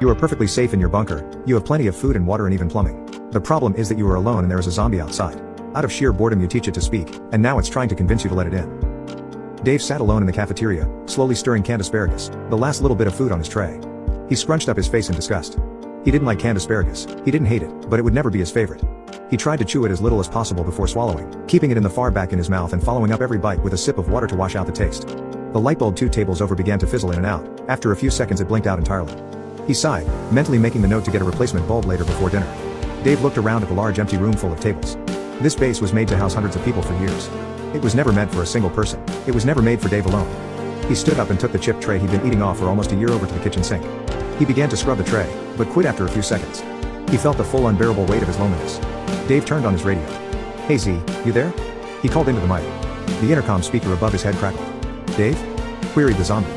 You are perfectly safe in your bunker, you have plenty of food and water and even plumbing. The problem is that you are alone and there is a zombie outside. Out of sheer boredom you teach it to speak, and now it's trying to convince you to let it in. Dave sat alone in the cafeteria, slowly stirring canned asparagus, the last little bit of food on his tray. He scrunched up his face in disgust. He didn't like canned asparagus, he didn't hate it, but it would never be his favorite. He tried to chew it as little as possible before swallowing, keeping it in the far back in his mouth and following up every bite with a sip of water to wash out the taste. The light bulb 2 tables over began to fizzle in and out. After a few seconds it blinked out entirely. He sighed, mentally making the note to get a replacement bulb later before dinner. Dave looked around at the large empty room full of tables. This base was made to house hundreds of people for years. It was never meant for a single person. It was never made for Dave alone. He stood up and took the chip tray he'd been eating off for almost a year over to the kitchen sink. He began to scrub the tray, but quit after a few seconds. He felt the full unbearable weight of his loneliness. Dave turned on his radio. "Hey Z, you there?" He called into the mic. The intercom speaker above his head crackled. "Dave?" queried the zombie.